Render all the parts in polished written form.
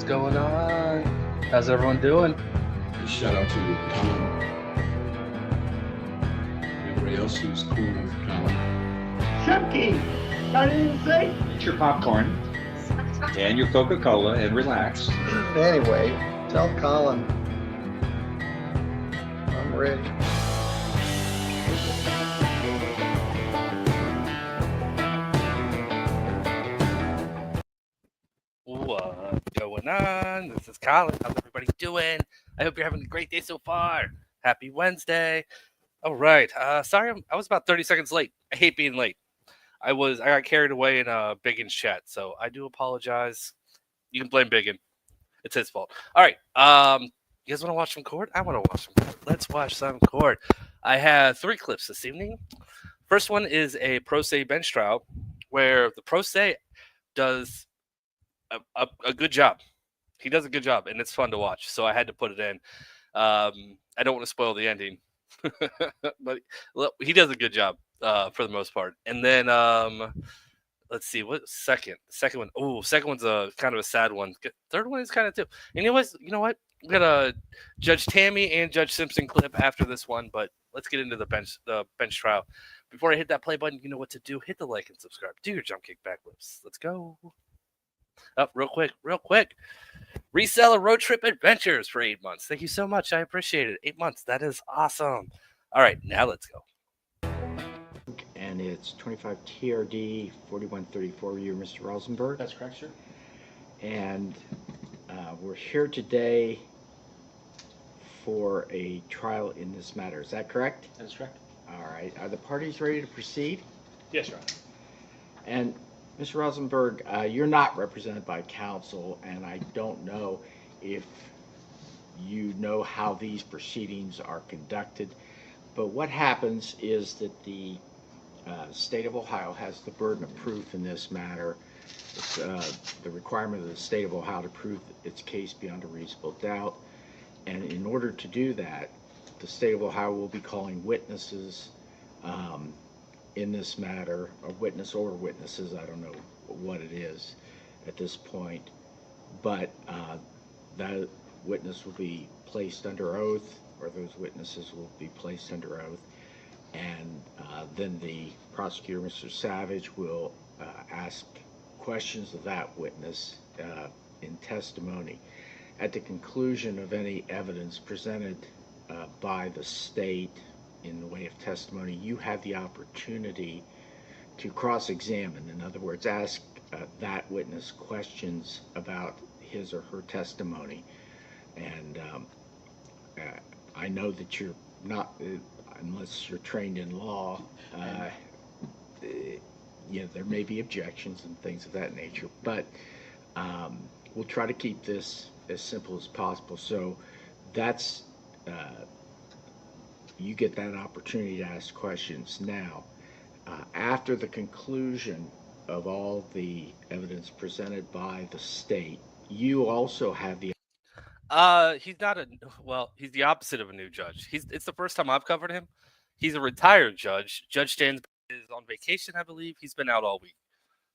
going on? How's everyone doing? Shout out to Colin. Everybody else who's cool with Colin. Chunky! I didn't say. Get your popcorn and your Coca-Cola and relax. Anyway, tell Colin I'm ready. What's going on? This is Colin. How's everybody doing? I hope you're having a great day so far. Happy Wednesday. All right. Sorry, I was about 30 seconds late. I hate being late. I got carried away in Biggins chat, so I do apologize. You can blame Biggin. It's his fault. All right. You guys want to watch some court? I want to watch some court. Let's watch some court. I have 3 clips this evening. First one is a pro se bench trial where the pro se does a good job. He does a good job, and it's fun to watch. So I had to put it in. I don't want to spoil the ending, but he does a good job for the most part. And then let's see what second. The second one. Oh, second one's a kind of a sad one. Third one is kind of too. Anyways, you know what? We got a Judge Tammy and Judge Simpson clip after this one, but let's get into the bench trial. Before I hit that play button, you know what to do. Hit the like and subscribe. Do your jump kick backflips. Let's go. Up real quick. Reseller Road Trip Adventures for 8 months. Thank you so much. I appreciate it. 8 months. That is awesome. All right, now let's go. And it's 25 TRD 4134. You're Mr. Rosenberg. That's correct, sir. And we're here today for a trial in this matter. Is that correct? That is correct. All right. Are the parties ready to proceed? Yes, Your Honor. And Mr. Rosenberg, you're not represented by counsel, and I don't know if you know how these proceedings are conducted, but what happens is that the state of Ohio has the burden of proof in this matter. It's the requirement of the state of Ohio to prove its case beyond a reasonable doubt, and in order to do that, the state of Ohio will be calling witnesses in this matter, a witness or witnesses, I don't know what it is at this point, but that witness will be placed under oath, or those witnesses will be placed under oath, and then the prosecutor, Mr. Savage, will ask questions of that witness in testimony. At the conclusion of any evidence presented by the state in the way of testimony, you have the opportunity to cross-examine. In other words, ask that witness questions about his or her testimony. And I know that you're not, unless you're trained in law, there may be objections and things of that nature, but we'll try to keep this as simple as possible. So that's you get that opportunity to ask questions. Now, after the conclusion of all the evidence presented by the state, you also have the He's the opposite of a new judge. It's the first time I've covered him. He's a retired judge. Judge Stansbury is on vacation, I believe. He's been out all week.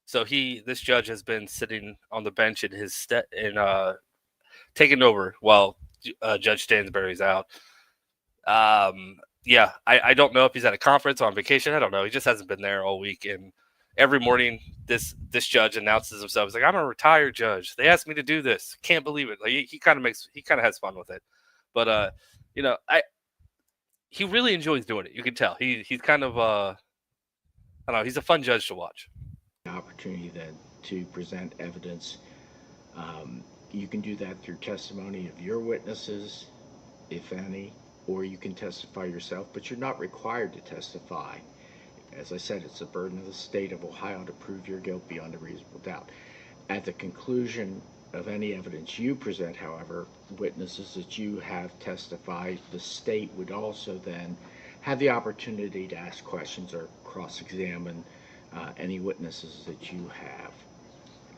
So this judge has been sitting on the bench in his taking over while Judge Stansbury's out. I don't know if he's at a conference or on vacation. I don't know. He just hasn't been there all week. And every morning, this judge announces himself. He's like, "I'm a retired judge. They asked me to do this. Can't believe it." Like he kind of has fun with it. But he really enjoys doing it. You can tell. He's kind of I don't know. He's a fun judge to watch. Opportunity then to present evidence. You can do that through testimony of your witnesses, if any, or you can testify yourself, but you're not required to testify. As I said, it's the burden of the state of Ohio to prove your guilt beyond a reasonable doubt. At the conclusion of any evidence you present, however, witnesses that you have testified, the state would also then have the opportunity to ask questions or cross-examine any witnesses that you have.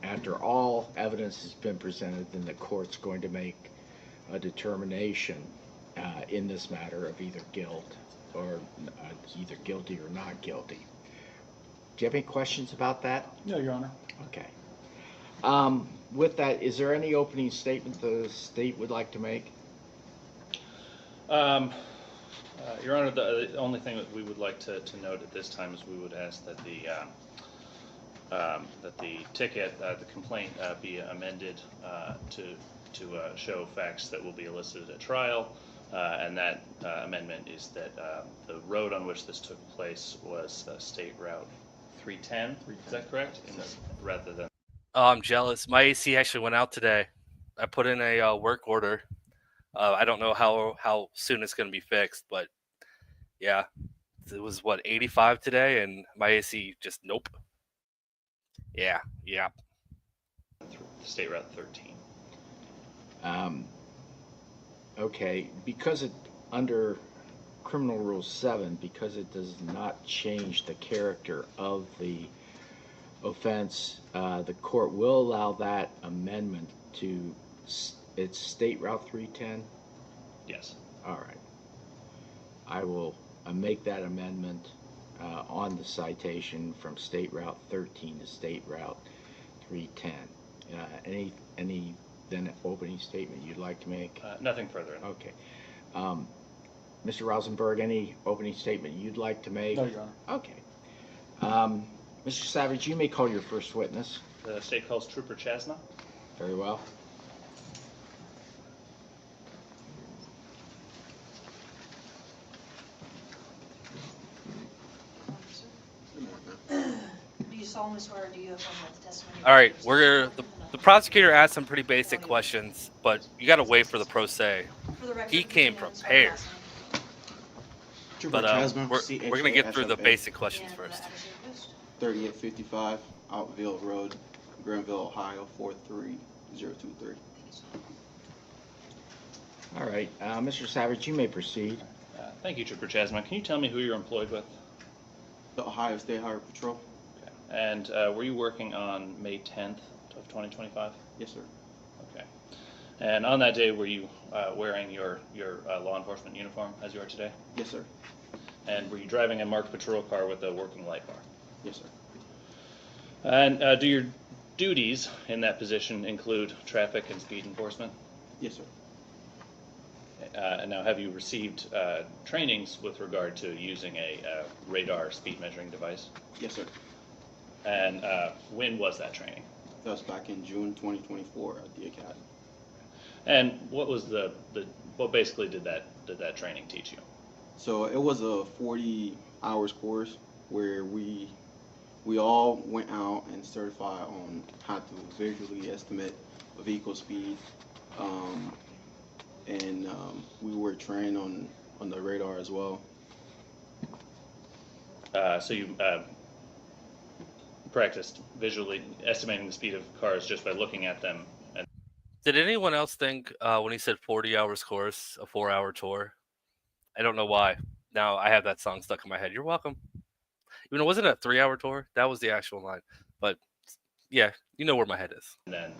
After all evidence has been presented, then the court's going to make a determination in this matter of either guilt or either guilty or not guilty. Do you have any questions about that? No, Your Honor. Okay. With that, is there any opening statement the state would like to make? Your Honor, the only thing that we would like to note at this time is we would ask that the ticket, the complaint, be amended to show facts that will be elicited at trial, and that amendment is that the road on which this took place was State Route 310. Is that correct? Rather than. Oh, I'm jealous. My AC actually went out today. I put in a work order. I don't know how soon it's going to be fixed, but yeah, it was 85 today, and my AC just nope. Yeah. State Route 13. Okay, because it, under Criminal Rule 7, because it does not change the character of the offense, the court will allow that amendment to, it's State Route 310? Yes. All right. I will make that amendment on the citation from State Route 13 to State Route 310. Any then opening statement you'd like to make? Nothing further. Okay. Mr. Rosenberg, any opening statement you'd like to make? No, Your Honor. Okay. Mr. Savage, you may call your first witness. The state calls Trooper Chasna. Very well. Do you solemnly swear or do you affirm that the testimony? All right, the prosecutor asked some pretty basic questions, but you got to wait for the pro se. For the record, He came you know, it's prepared. last name. But we're gonna get through the basic questions And first. address of your post. 3855 Outville Road, Granville, Ohio 43023. All right. Mr. Savage, you may proceed. Thank you, Trooper Chasma. Can you tell me who you're employed with? The Ohio State Highway Patrol? Okay. And were you working on May 10th of 2025? Yes, sir. Okay. And on that day, were you wearing your law enforcement uniform as you are today? Yes, sir. And were you driving a marked patrol car with a working light bar? Yes, sir. And do your duties in that position include traffic and speed enforcement? Yes, sir. And now, have you received trainings with regard to using a radar speed measuring device? Yes, sir. And when was that training? That was back in June 2024 at the Academy. And what was what basically did that training teach you? So it was a 40 hours course where we all went out and certified on how to visually estimate a vehicle speed, and we were trained on the radar as well. So you practiced visually estimating the speed of cars just by looking at them. And Did anyone else think when he said 40 hours course, a 4-hour tour? I don't know why. Now I have that song stuck in my head. You're welcome. Even it wasn't a 3-hour tour. That was the actual line. But yeah, you know where my head is. then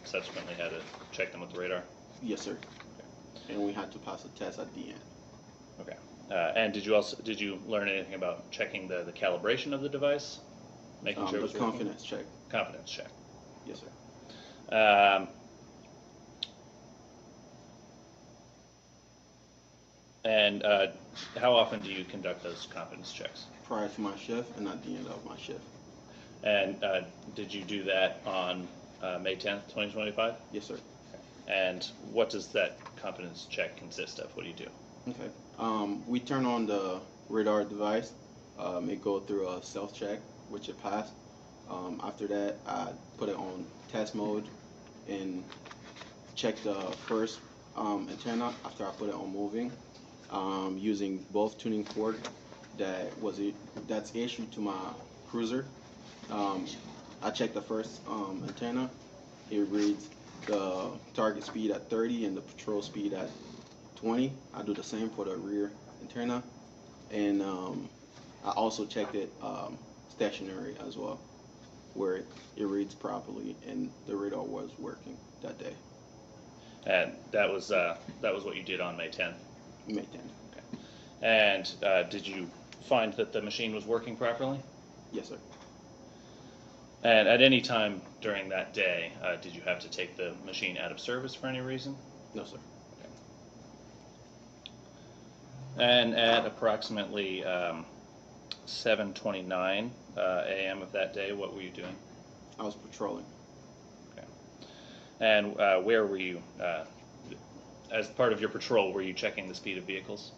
subsequently had to check them with the radar. Yes, sir. And we had to pass a test at the end. Okay. And did you learn anything about checking the calibration of the device, making sure it was The working? confidence check. Confidence check. Yes, sir. And how often do you conduct those confidence checks? Prior to my shift and at the end of my shift. And did you do that on May 10th, 2025? Yes, sir. And what does that confidence check consist of? What do you do? Okay. We turn on the radar device. It go through a self-check, which it passed. After that, I put it on test mode and check the first antenna after I put it on moving, using both tuning fork that's issued to my cruiser. I check the first antenna. It reads the target speed at 30 and the patrol speed at 20. I do the same for the rear antenna, and I also checked it stationary as well, where it reads properly and the radar was working that day. And that was what you did on May 10th. May 10th. Okay. And did you find that the machine was working properly? Yes, sir. And at any time during that day, did you have to take the machine out of service for any reason? No, sir. And at approximately 7:29 a.m. of that day, what were you doing? I was patrolling. Okay. And where were you? As part of your patrol, were you checking the speed of vehicles?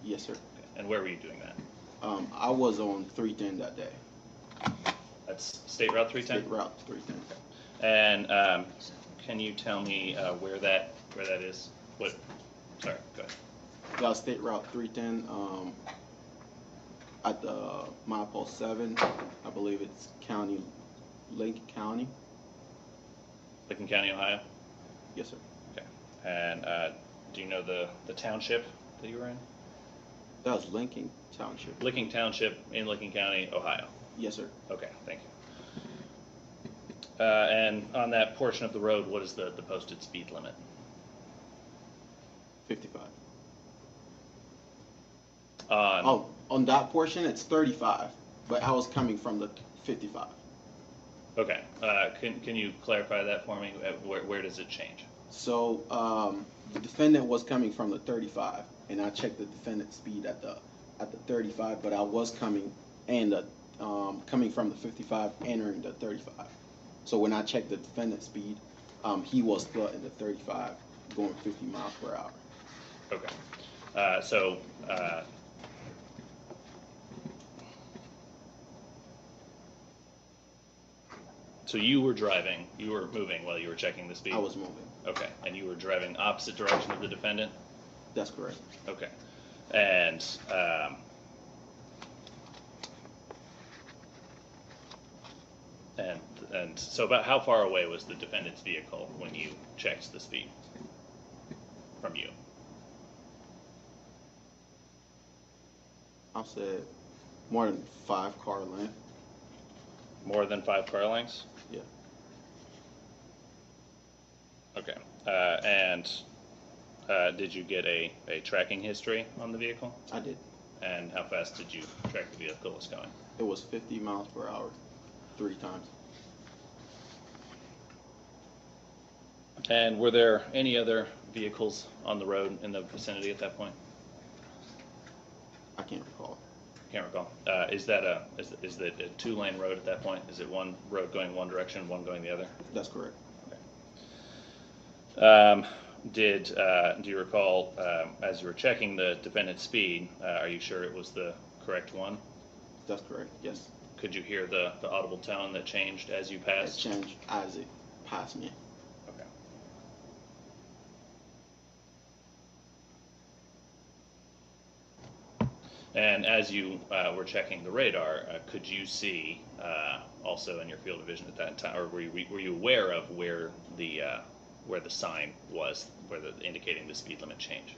Yes, sir. Okay. And where were you doing that? I was on 310 that day. That's State Route 310? State Route 310. And can you tell me where that is? What? Sorry, go ahead. That was State Route 310 at the mile 7. I believe it's Lincoln County. Lincoln County, Ohio? Yes, sir. Okay. And do you know the township that you were in? That was Lincoln Township. Lincoln Township in Lincoln County, Ohio. Yes, sir. Okay, thank you. And on that portion of the road, what is the posted speed limit? 55. On that portion, it's 35, but I was coming from the 55. Okay. Can you clarify that for me? Where does it change? So the defendant was coming from the 35, and I checked the defendant's speed at the 35, but I was coming coming from the 55, entering the 35. So when I checked the defendant's speed, he was still in the 35, going 50 miles per hour. Okay. So you were moving while you were checking the speed? I was moving. Okay, and you were driving opposite direction of the defendant? That's correct. Okay. And so about how far away was the defendant's vehicle when you checked the speed from you? I'll say more than 5 car length. More than 5 car lengths? Yeah. Okay. And did you get a tracking history on the vehicle? I did. And how fast did you track the vehicle was going? It was 50 miles per hour, 3 times. And were there any other vehicles on the road in the vicinity at that point? I can't recall. Can't recall. Is that a 2-lane road at that point? Is it one road going one direction, one going the other? That's correct. Okay. Do you recall as you were checking the defendant's speed? Are you sure it was the correct one? That's correct. Yes. Could you hear the audible tone that changed as you It passed? changed as it passed me. Okay. And as you were checking the radar, could you see also in your field of vision at that time, or were you aware of where the sign was, indicating the speed limit change?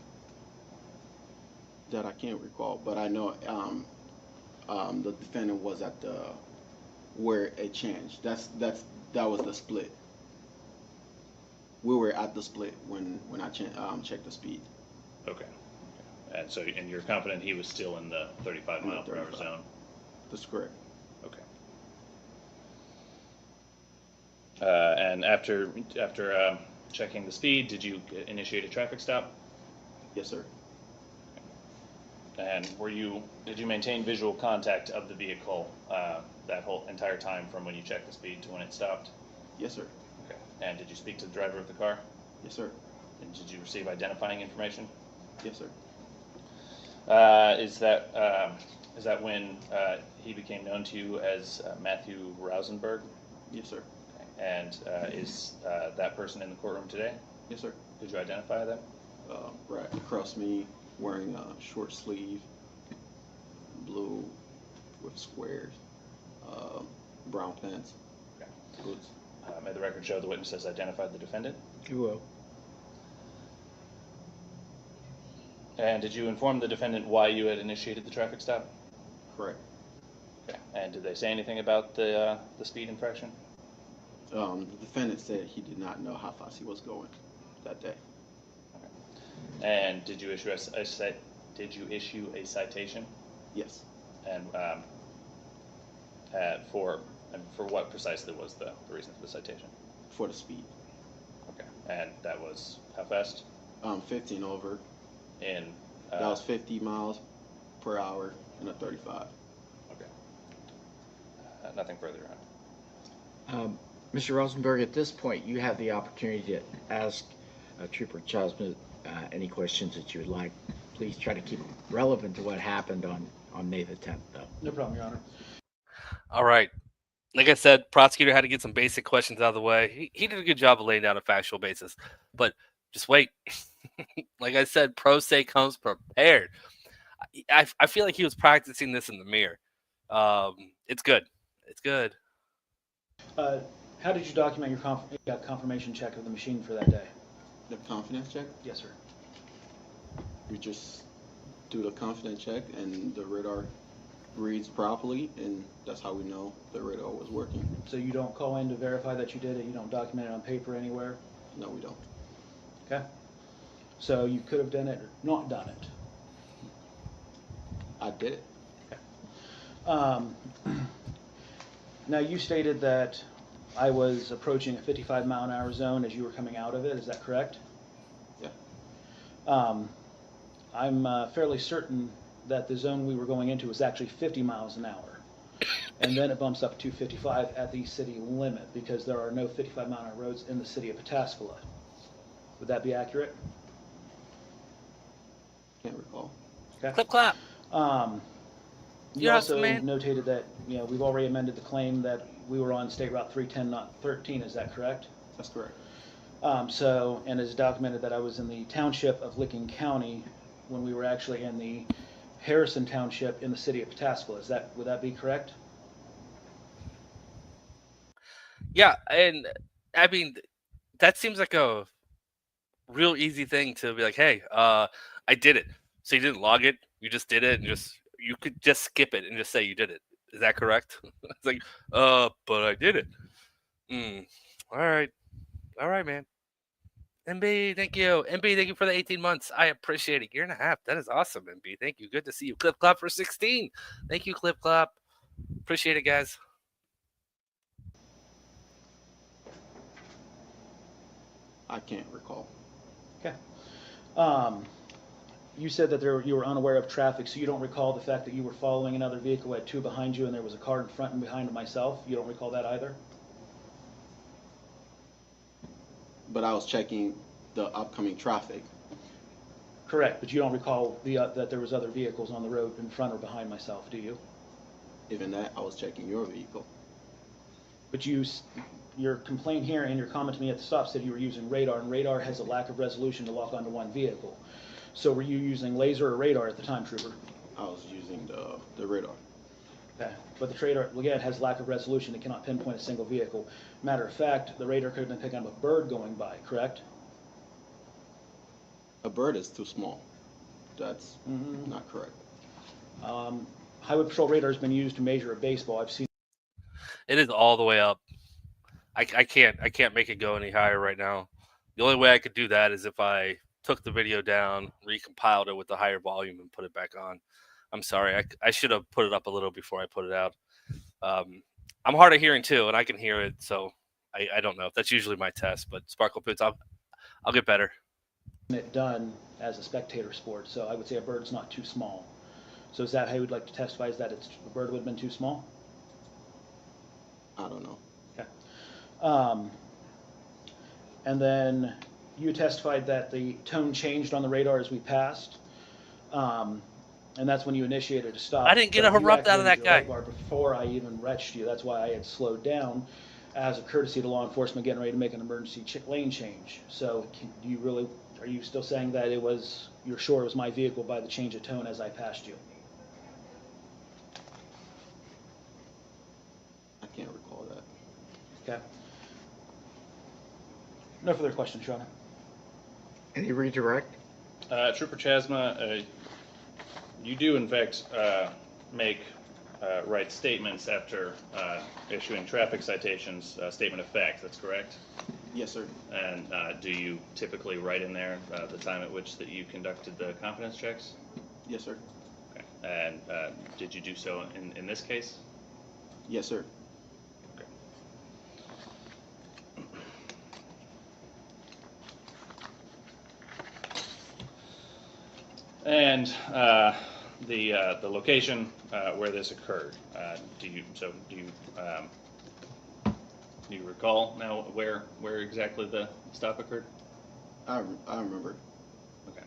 That I can't recall, but I know the defendant was at where it changed. That was the split. We were at the split when I checked the speed. Okay. And so, and you're confident he was still in the 35 mile per hour zone? That's correct. Okay. And after checking the speed, did you initiate a traffic stop? Yes, sir. And did you maintain visual contact of the vehicle that whole entire time from when you checked the speed to when it stopped? Yes, sir. Okay. And did you speak to the driver of the car? Yes, sir. And did you receive identifying information? Yes, sir. Is that when he became known to you as Matthew Rosenberg? Yes, sir. Okay. And is that person in the courtroom today? Yes, sir. Could you identify them? Right across me, wearing a short sleeve, blue with squares, brown pants, Okay. boots. May the record show the witness has identified the defendant? You will. And did you inform the defendant why you had initiated the traffic stop? Correct. Okay. And did they say anything about the speed infraction? The defendant said he did not know how fast he was going that day. Okay. And did you issue a citation? Yes. And for And for what precisely was the reason for the citation? For the speed. Okay. And that was how fast? 15 over. In That was 50 miles per hour in a 35. okay. Nothing further on. Mr. Rosenberg, at this point, you have the opportunity to ask Trooper Chasma any questions that you would like. Please try to keep them relevant to what happened on May the 10th, though. No problem, Your Honor. All right. Like I said, prosecutor had to get some basic questions out of the way. He did a good job of laying down a factual basis, but just wait. Like I said, pro se comes prepared. I feel like he was practicing this in the mirror. It's good. It's good. How did you document your confirmation check of the machine for that day? The confidence check, Yes, sir. we just do the confidence check and the radar reads properly, and that's how we know the radar was working. So you don't call in to verify that you did it? You don't document it on paper anywhere? No, we don't. Okay. So you could have done it or not done it? I did it. Now you stated that I was approaching a 55-mile-an-hour zone as you were coming out of it. Is that correct? Yeah. I'm fairly certain that the zone we were going into was actually 50 miles an hour. And then it bumps up to 55 at the city limit because there are no 55-mile-an-hour roads in the city of Pataskala. Would that be accurate? Can't recall. Okay. Clip clap. You You're also awesome, man. notated that we've already amended the claim that we were on State Route 310, not 13. Is that correct? That's correct. And it's documented that I was in the township of Licking County when we were actually in the Harrison Township in the city of Pataskala. Would that be correct? Yeah, and I mean that seems like a real easy thing to be like, hey, I did it. So you didn't log it, you just did it, and you could just skip it and just say you did it. Is that correct? It's like, but I did it. All right, man. MB, thank you. MB, thank you for the 18 months. I appreciate it. Year and a half. That is awesome, MB. Thank you. Good to see you. Clip clap for 16. Thank you, Clip clap. Appreciate it, guys. I can't recall. Okay. You said that you were unaware of traffic, so you don't recall the fact that you were following another vehicle at 2 behind you and there was a car in front and behind myself? You don't recall that either? But I was checking the upcoming traffic. Correct, but you don't recall that there was other vehicles on the road in front or behind myself, do you? Even that, I was checking your vehicle. But your complaint here and your comment to me at the stop said you were using radar, and radar has a lack of resolution to lock onto one vehicle. So were you using laser or radar at the time, Trooper? I was using the radar. Okay, but the radar, again, has lack of resolution. It cannot pinpoint a single vehicle. Matter of fact, the radar could have been picking up a bird going by, correct? A bird is too small. That's not correct. Highway Patrol radar has been used to measure a baseball. I've seen. It is all the way up. I can't make it go any higher right now. The only way I could do that is if I took the video down, recompiled it with the higher volume, and put it back on. I'm sorry. I should have put it up a little before I put it out. I'm hard of hearing too, and I can hear it, so I don't know. That's usually my test, but Sparkle Poots, I'll get better. It done as a spectator sport, so I would say a bird's not too small. So is that how you would like to testify? Is that a bird would have been too small? I don't know. Okay. And then you testified that the tone changed on the radar as we passed, and that's when you initiated a stop. I didn't get a But you erupt out of that activated guy. your light bar before I even retched you. That's why I had slowed down as a courtesy to law enforcement getting ready to make an emergency lane change. So are you still saying that you're sure it was my vehicle by the change of tone as I passed you? I can't recall that. Okay. No further questions, Your Honor. Any redirect? Trooper Chasma, you do in fact make write statements after issuing traffic citations, statement of facts, that's correct? Yes, sir. And do you typically write in there the time at which that you conducted the confidence checks? Yes, sir. Okay. And did you do so in this case? Yes, sir. And the location where this occurred. Do you recall now where exactly the stop occurred? I remember. Okay.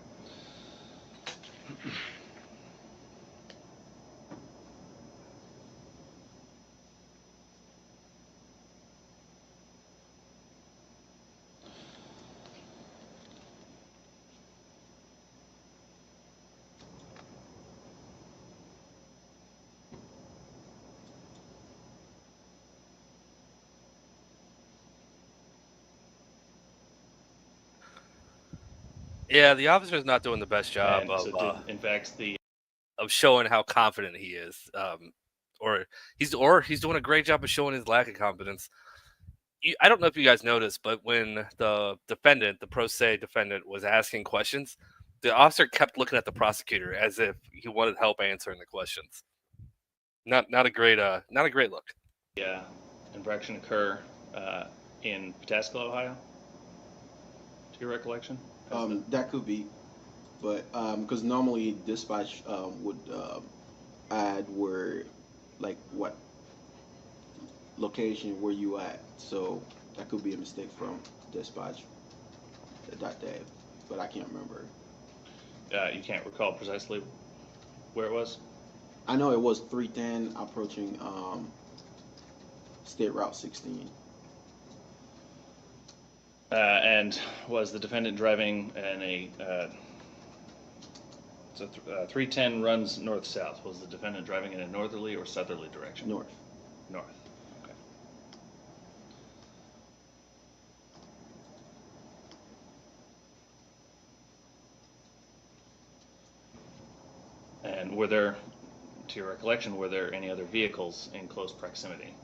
Yeah, the officer's not doing the best job And of so did, in fact, of showing how confident he is, or he's doing a great job of showing his lack of confidence. I don't know if you guys noticed, but when the defendant, the pro se defendant, was asking questions, the officer kept looking at the prosecutor as if he wanted help answering the questions. Not a great look. infraction occur in Pataskala, Ohio? To your recollection? That could be, but because normally dispatch would add where, like, what location where you at. So that could be a mistake from dispatch that day, but I can't remember. You can't recall precisely where it was? I know it was 310 approaching State Route 16. And was the defendant driving in a 310 runs north-south. Was the defendant driving in a northerly or southerly direction? North. North. Okay. And were there, to your recollection, were there any other vehicles in close proximity?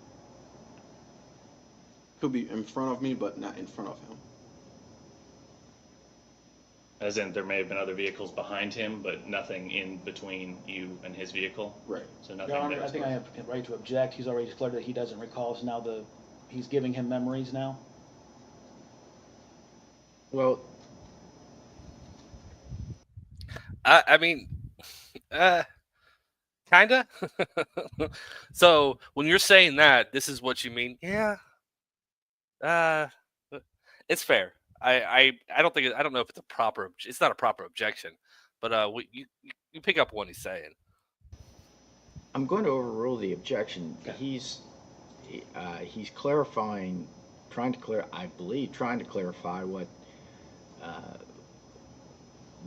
Could be in front of me, but not in front of him. As in, there may have been other vehicles behind him, but nothing in between you and his vehicle? Right. So nothing Your Honor, there. I think I have a right to object. He's already declared that he doesn't recall, so now he's giving him memories now. Well, I mean, kinda. So when you're saying that, this is what you mean. Yeah. It's fair. I don't know if it's a proper. It's not a proper objection, but you pick up what he's saying. I'm going to overrule the objection. Okay. He's clarifying, trying to clarify what,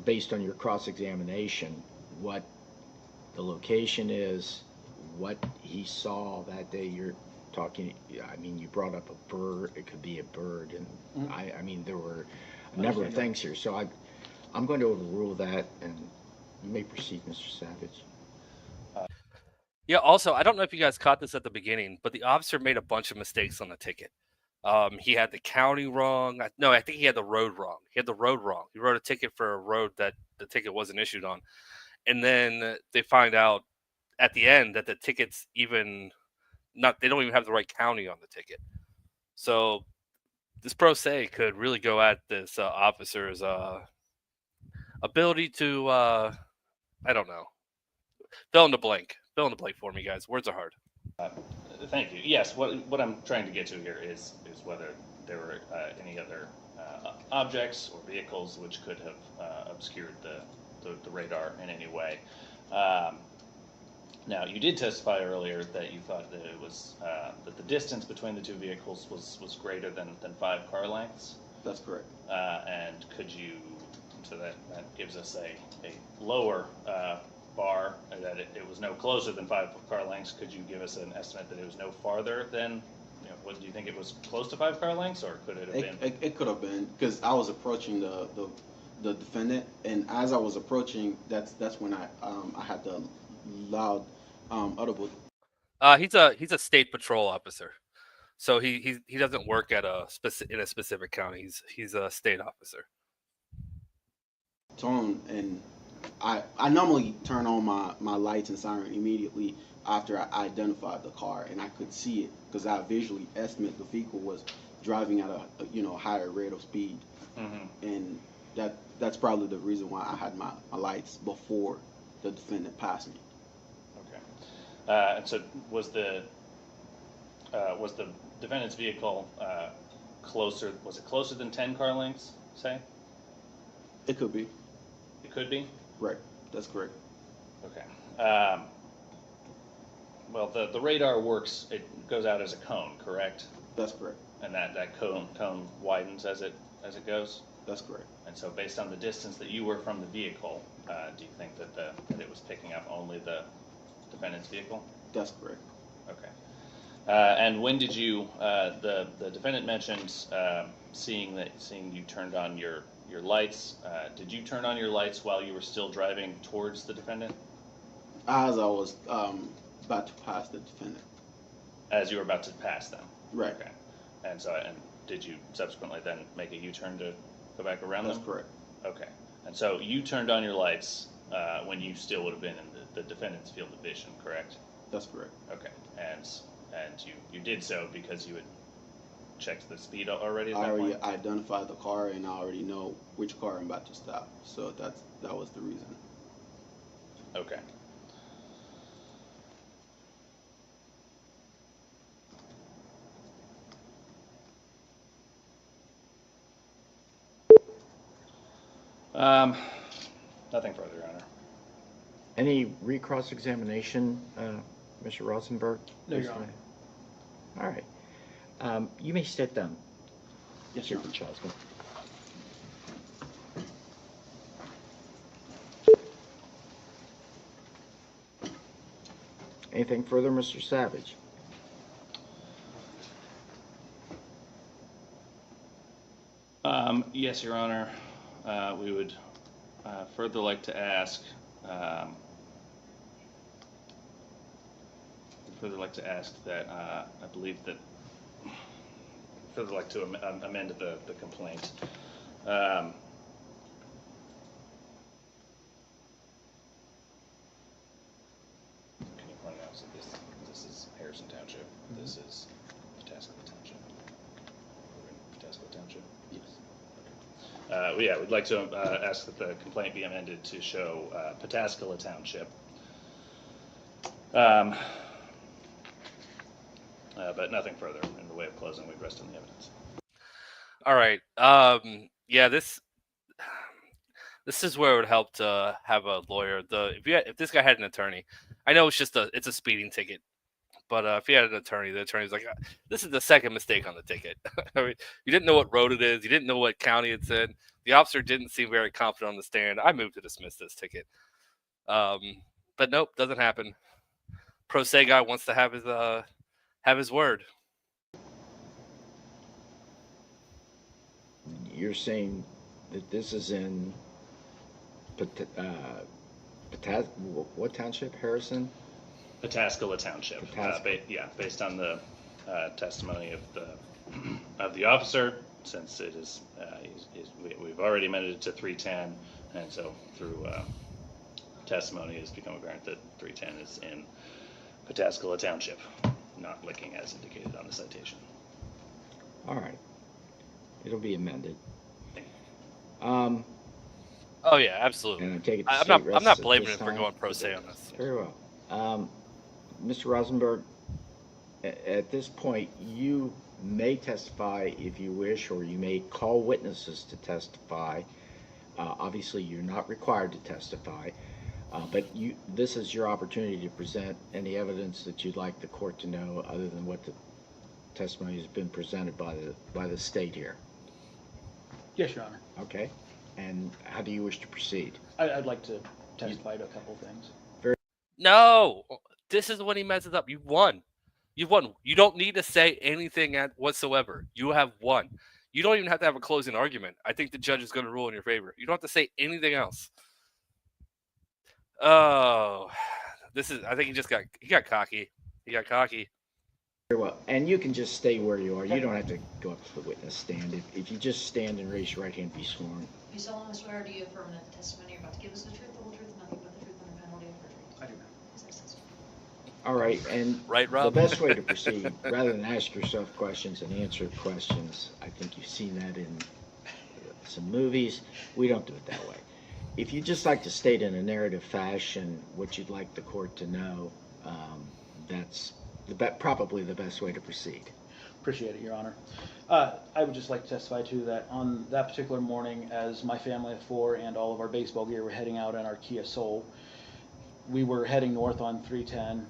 based on your cross-examination, what the location is, what he saw that day. You're talking, I mean, you brought up a bird. It could be a bird, and I mean, there were a number of things here. So I'm going to overrule that, and you may proceed, Mr. Savage. Yeah. Also, I don't know if you guys caught this at the beginning, but the officer made a bunch of mistakes on the ticket. He had the county wrong. No, I think he had the road wrong. He had the road wrong. He wrote a ticket for a road that the ticket wasn't issued on, and then they find out at the end that the ticket's even not. They don't even have the right county on the ticket. So this pro se could really go at this officer's ability to I don't know. Fill in the blank. Fill in the blank for me, guys. Words are hard. Thank you. Yes, what I'm trying to get to here is whether there were any other objects or vehicles which could have obscured the radar in any way. Now, you did testify earlier that you thought that it was that the distance between the two vehicles was greater than 5 car lengths. That's correct. And could you, so that gives us a lower bar, that it was no closer than 5 car lengths. Could you give us an estimate that it was no farther than, do you think it was close to 5 car lengths, or could it have been? It could have been, because I was approaching the defendant, and as I was approaching, that's when I had the loud audible. He's a state patrol officer, so he doesn't work at in a specific county. He's a state officer. Tone, and I normally turn on my lights and siren immediately after I identified the car, and I could see it because I visually estimate the vehicle was driving at a higher rate of speed. Mm-hmm. And that's probably the reason why I had my lights before the defendant passed me. Okay. And so was the defendant's vehicle closer? Was it closer than 10 car lengths? Say. It could be. It could be. Right. That's correct. Okay. Well, the radar works. It goes out as a cone, correct? That's correct. And that cone widens as it goes. That's correct. And so, based on the distance that you were from the vehicle, do you think that it was picking up only the defendant's vehicle? That's correct. Okay. And when did you? The defendant mentioned seeing you turned on your lights. Did you turn on your lights while you were still driving towards the defendant? As I was about to pass the defendant. As you were about to pass them. Right. Okay. And did you subsequently then make a U-turn to go back around them? That's correct. Okay. And so you turned on your lights when you still would have been in the defendant's field of vision, correct? That's correct. Okay. And you did so because you had checked the speed already at I that already point? identified the car, and I already know which car I'm about to stop. So that was the reason. Okay. Nothing further, Your Honor. Any recross examination, Mr. Rosenberg? No, Your Honor. All right. You may sit down. Yes, Your Mr. Honor. Chasco. Anything further, Mr. Savage? Yes, Your Honor. We would further like to ask. That I believe that. Further like to amend the complaint. Can you point out? So this is Harrison Township. This is Pataskala Township. We're in Pataskala Township. Yes. Yeah, we'd like to ask that the complaint be amended to show Pataskala Township. But nothing further in the way of closing. We'd rest on the evidence. All right. Yeah, this is where it would help to have a lawyer. If this guy had an attorney, I know it's a speeding ticket, but if he had an attorney, the attorney's like, this is the second mistake on the ticket. I mean, you didn't know what road it is, you didn't know what county it's in. The officer didn't seem very confident on the stand. I moved to dismiss this ticket, but nope, doesn't happen. Pro se guy wants to have his word. You're saying that this is in what township, Harrison? Pataskala Township. Pataskala. Based on the testimony of the officer, since it is we've already amended it to 310, and so through testimony it's become apparent that 310 is in Pataskala Township, not Licking as indicated on the citation. All right. It'll be amended. Oh yeah, absolutely. And I take it the I'm state not rests at blaming this him for time? going pro se on this. Very well. Mr. Rosenberg, at this point, you may testify if you wish, or you may call witnesses to testify. Obviously, you're not required to testify, but this is your opportunity to present any evidence that you'd like the court to know other than what the testimony has been presented by the state here. Yes, Your Honor. Okay. And how do you wish to proceed? I'd like to testify to a couple of things. No, this is when he messes up. You've won. You've won. You don't need to say anything whatsoever. You have won. You don't even have to have a closing argument. I think the judge is going to rule in your favor. You don't have to say anything else. Oh, I think he got cocky. He got cocky. Very well. And you can just stay where you are. You don't have to go up to the witness stand. If you just stand and raise your right hand, be sworn. You solemnly swear or do you affirm that the testimony you're about to give us the truth, the whole truth, and nothing but the truth under penalty of perjury? I do not. Yes, I said so. All right. And Right, Rob? the best way to proceed, rather than ask yourself questions and answer questions, I think you've seen that in some movies. We don't do it that way. If you'd just like to state in a narrative fashion what you'd like the court to know, that's probably the best way to proceed. Appreciate it, Your Honor. I would just like to testify to that on that particular morning, as my family of four and all of our baseball gear were heading out in our Kia Soul, we were heading north on 310,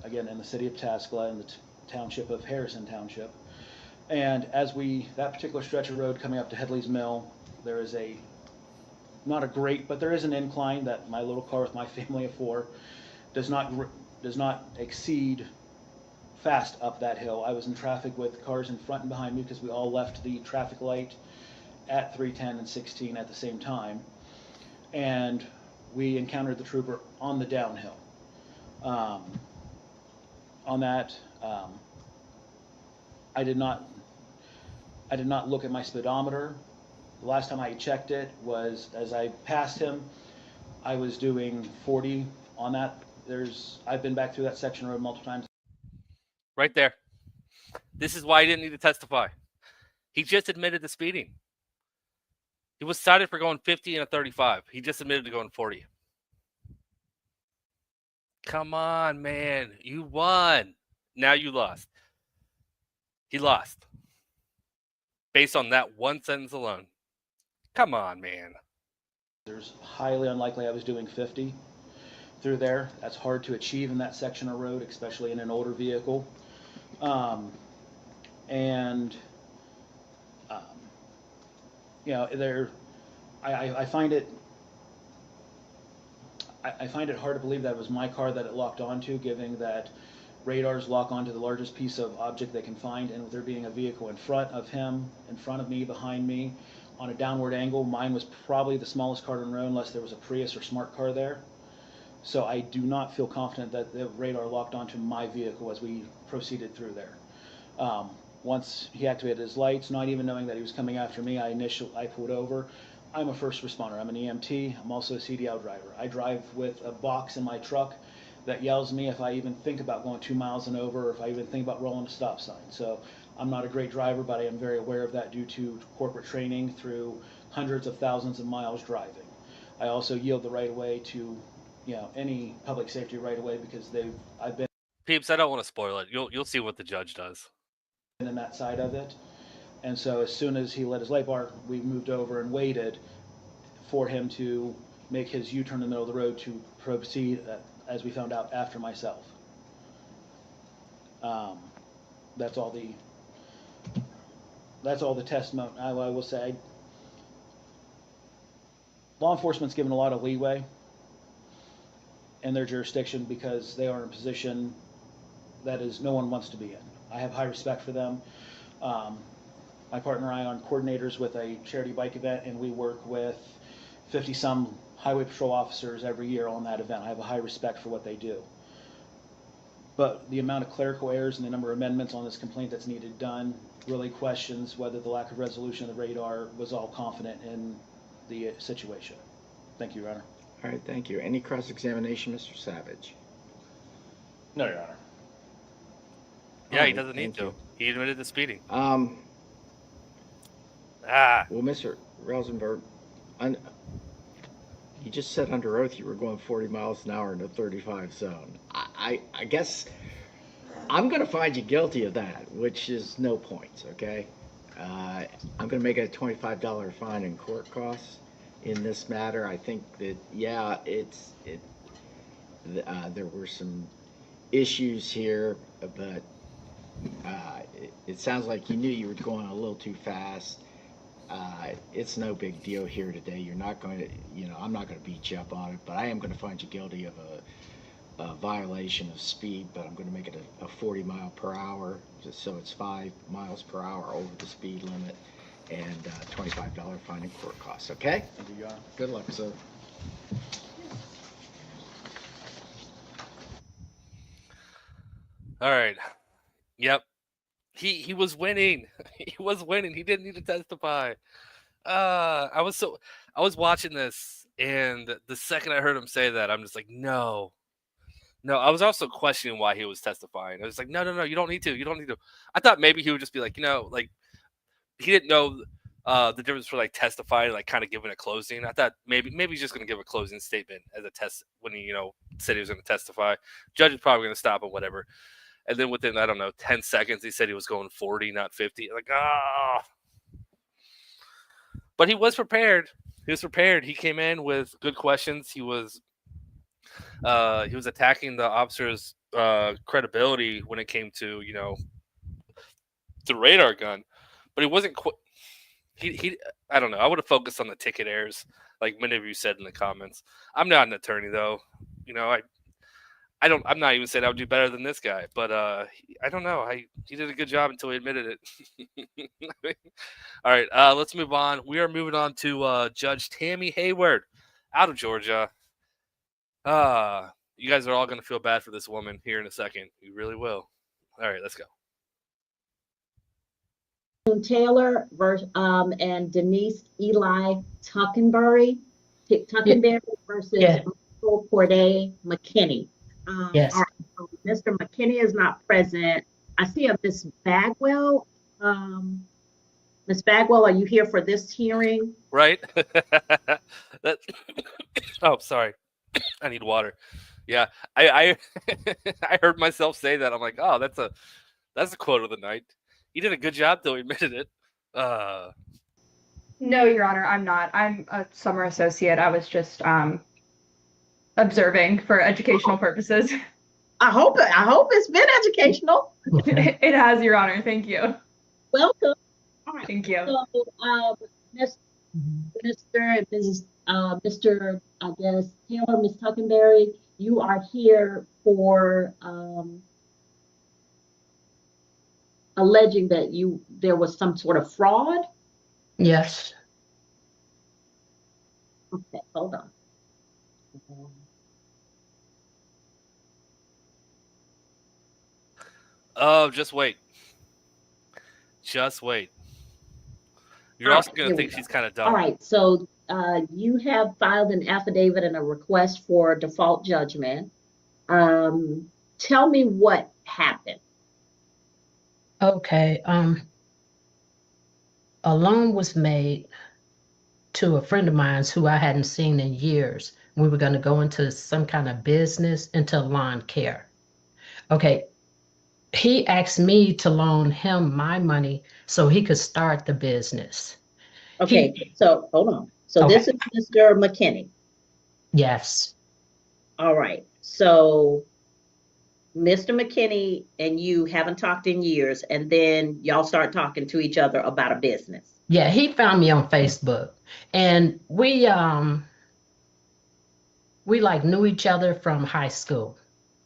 again in the city of Tascala in the township of Harrison Township. And as that particular stretch of road coming up to Headley's Mill, there is not a great, but there is an incline that my little car with my family of four does not exceed fast up that hill. I was in traffic with cars in front and behind me because we all left the traffic light at 310 and 16 at the same time. And we encountered the trooper on the downhill. On that, I did not look at my speedometer. The last time I checked it was as I passed him. I was doing 40 on that. I've been back through that section road multiple times. Right there. This is why he didn't need to testify. He just admitted to speeding. He was cited for going 50 and a 35. He just admitted to going 40. Come on, man. You won. Now you lost. He lost. Based on that one sentence alone. Come on, man. There's highly unlikely I was doing 50 through there. That's hard to achieve in that section of road, especially in an older vehicle. I find it hard to believe that it was my car that it locked onto, given that radars lock onto the largest piece of object they can find, and with there being a vehicle in front of him, in front of me, behind me, on a downward angle, mine was probably the smallest car on the road unless there was a Prius or smart car there. So I do not feel confident that the radar locked onto my vehicle as we proceeded through there. Once he activated his lights, not even knowing that he was coming after me, I pulled over. I'm a first responder. I'm an EMT. I'm also a CDL driver. I drive with a box in my truck that yells me if I even think about going 2 miles and over, or if I even think about rolling a stop sign. So I'm not a great driver, but I am very aware of that due to corporate training through hundreds of thousands of miles driving. I also yield the right of way to any public safety right of way because I've been Peeps, I don't want to spoil it. You'll see what the judge does. in that side of it. And so as soon as he lit his light bar, we moved over and waited for him to make his U-turn in the middle of the road to proceed, as we found out, after myself. That's all the testimony. I will say, law enforcement's given a lot of leeway in their jurisdiction because they are in a position that is no one wants to be in. I have high respect for them. My partner and I are coordinators with a charity bike event, and we work with 50-some highway patrol officers every year on that event. I have a high respect for what they do. But the amount of clerical errors and the number of amendments on this complaint that's needed done really questions whether the lack of resolution of the radar was all confident in the situation. Thank you, Your Honor. All right, thank you. Any cross-examination, Mr. Savage? No, Your Honor. Yeah, he doesn't need to. He admitted to speeding. Well, Mr. Rosenberg, you just said under oath you were going 40 miles an hour in a 35 zone. I guess I'm going to find you guilty of that, which is no points, okay? I'm going to make it a $25 fine in court costs in this matter. I think that, yeah, there were some issues here, but it sounds like you knew you were going a little too fast. It's no big deal here today. You're not going to, I'm not going to beat you up on it, but I am going to find you guilty of a violation of speed, but I'm going to make it a 40 mile per hour, just so it's 5 miles per hour over the speed limit, and $25 fine in court costs, okay? Thank you, Your Honor. Good luck, sir. All right. Yep. He was winning. He was winning. He didn't need to testify. I was watching this, and the second I heard him say that, I'm just like, no. I was also questioning why he was testifying. I was like, no, you don't need to. I thought maybe he would just be like, like he didn't know the difference for like testifying, like kind of giving a closing. I thought maybe he's just going to give a closing statement as a test when he said he was going to testify. Judge is probably going to stop him, whatever. And then within, I don't know, 10 seconds, he said he was going 40, not 50. Like, But he was prepared. He came in with good questions. He was attacking the officer's credibility when it came to, the radar gun. But he wasn't he I don't know. I would have focused on the ticket errors, like many of you said in the comments. I'm not an attorney though. I'm not even saying I would do better than this guy, but I don't know. He did a good job until he admitted it. All right, let's move on. We are moving on to Judge Tammy Hayward out of Georgia. You guys are all going to feel bad for this woman here in a second. You really will. All right, let's go. Taylor and Denise Eli Tuckenberry versus Michael Corday McKinney. Yes. All right, so Mr. McKinney is not present. I see a Miss Bagwell. Miss Bagwell, are you here for this hearing? Right. Oh, sorry. I need water. Yeah, I I heard myself say that. I'm like, oh, that's a quote of the night. He did a good job, though. He admitted it. No, Your Honor, I'm not. I'm a summer associate. I was just observing for educational purposes. I hope it's been educational. It has, Your Honor. Thank you. Welcome. All right. Thank you. So, Mr. and Mr. I guess Taylor, Ms. Tuckenberry, you are here for alleging that there was some sort of fraud. Yes. Okay, hold on. Oh, just wait. Just wait. You're also going to think she's kind of dumb. All right, so you have filed an affidavit and a request for default judgment. Tell me what happened. Okay. A loan was made to a friend of mine who I hadn't seen in years. We were going to go into some kind of business, into lawn care. Okay. He asked me to loan him my money so he could start the business. Okay, so hold on. So Okay. this is Mr. McKinney. Yes. All right. So Mr. McKinney and you haven't talked in years, and then y'all start talking to each other about a business. Yeah, he found me on Facebook, and we like knew each other from high school.